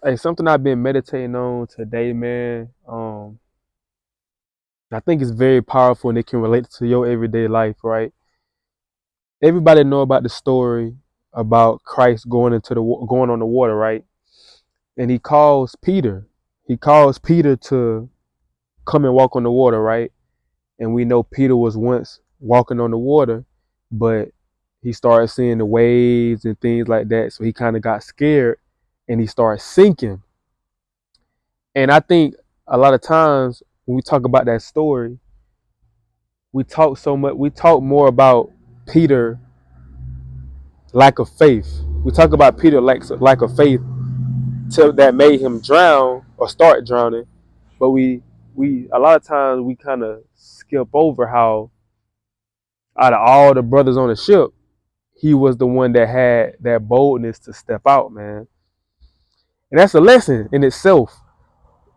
Hey, something I've been meditating on today, man. I think it's very powerful and it can relate to your everyday life, right? Everybody know about the story about Christ going on the water, right? And he calls Peter. He calls Peter to come and walk on the water, right? And we know Peter was once walking on the water, but he started seeing the waves and things like that, so he kind of got scared and he started sinking. And I think a lot of times when we talk about that story, we talk more about Peter lack of faith. We talk about Peter lack of faith till that made him drown or start drowning. But we a lot of times we kind of skip over how out of all the brothers on the ship, he was the one that had that boldness to step out, man. And that's a lesson in itself.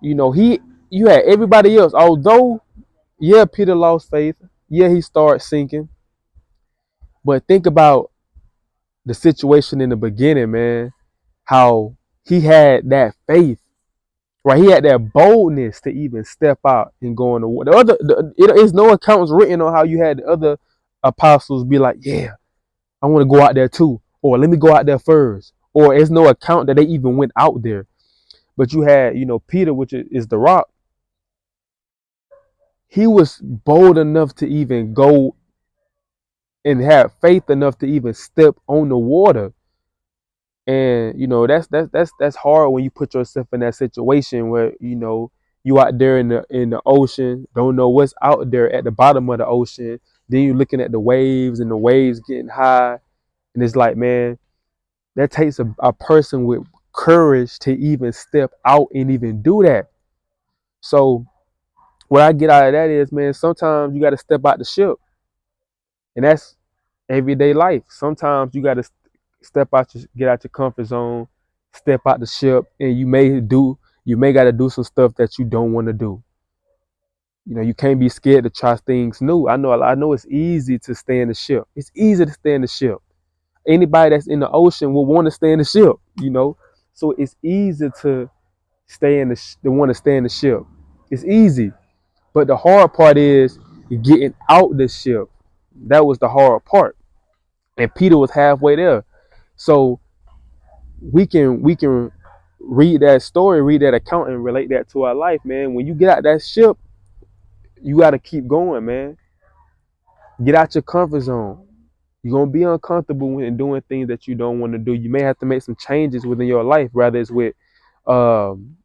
You know, you had everybody else, although yeah, Peter lost faith. Yeah, he started sinking. But think about the situation in the beginning, man. How he had that faith, right? He had that boldness to even step out and go on the water. It is no accounts written on how you had the other apostles be like, yeah, I want to go out there too, or let me go out there first, or it's no account that they even went out there. But you had, Peter, which is the rock. He was bold enough to even go and have faith enough to even step on the water. And that's hard when you put yourself in that situation where you out there in the ocean, don't know what's out there at the bottom of the ocean. Then you're looking at the waves and the waves getting high, and it's like, man, that takes a person with courage to even step out and even do that. So what I get out of that is, man, sometimes you got to step out the ship, and that's everyday life. Sometimes you got to get out your comfort zone, step out the ship, and you may got to do some stuff that you don't want to do. You can't be scared to try things new. I know it's easy to stay in the ship. It's easy to stay in the ship. Anybody that's in the ocean will want to stay in the ship. So it's easy to want to stay in the ship. It's easy, but the hard part is getting out the ship. That was the hard part, and Peter was halfway there. So we can read that story, read that account, and relate that to our life, man. When you get out that ship, you got to keep going, man. Get out your comfort zone. You're gonna be uncomfortable when doing things that you don't want to do. You may have to make some changes within your life, whether it's with um,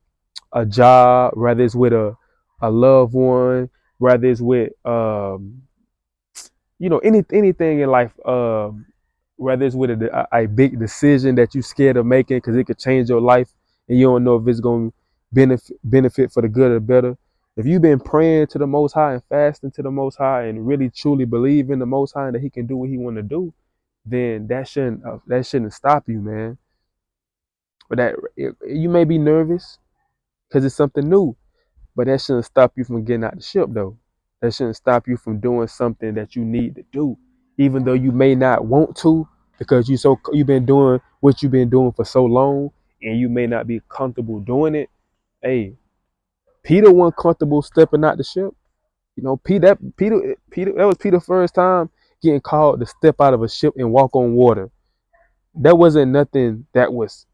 a job, whether it's with a loved one, whether it's with anything in life, whether it's with a big decision that you're scared of making because it could change your life and you don't know if it's going to benefit for the good or the better. If you've been praying to the Most High and fasting to the Most High and really truly believe in the Most High and that He can do what He want to do, then that shouldn't stop you, man. But you may be nervous because it's something new, but that shouldn't stop you from getting out the ship, though. That shouldn't stop you from doing something that you need to do, even though you may not want to, because you've been doing what you've been doing for so long, and you may not be comfortable doing it. Hey, Peter wasn't comfortable stepping out the ship. Peter, that was Peter's first time getting called to step out of a ship and walk on water. That wasn't nothing that was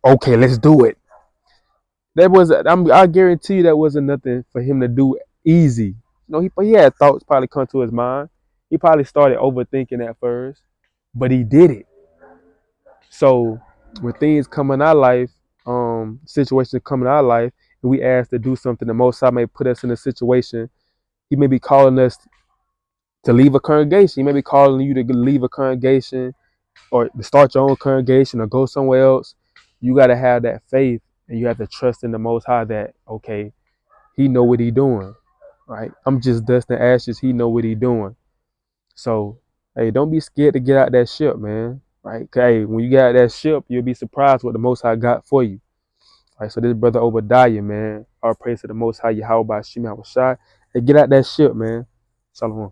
okay. Let's do it. I guarantee you that wasn't nothing for him to do easy. He had thoughts probably come to his mind. He probably started overthinking at first, but he did it. So when things come in our life, situations come in our life, and we ask to do something, the Most High may put us in a situation. He may be calling us to leave a congregation. He may be calling you to leave a congregation or to start your own congregation or go somewhere else. You got to have that faith, and you have to trust in the Most High that, okay, He know what He doing, right? I'm just dust and ashes. He know what He doing. So, hey, don't be scared to get out that ship, man. Right? Hey, when you get out that ship, you'll be surprised what the Most High got for you. Right? So this brother Obadiah, man, our praise to the Most High Yahweh by Shema Shai. Hey, get out that ship, man. Shalom.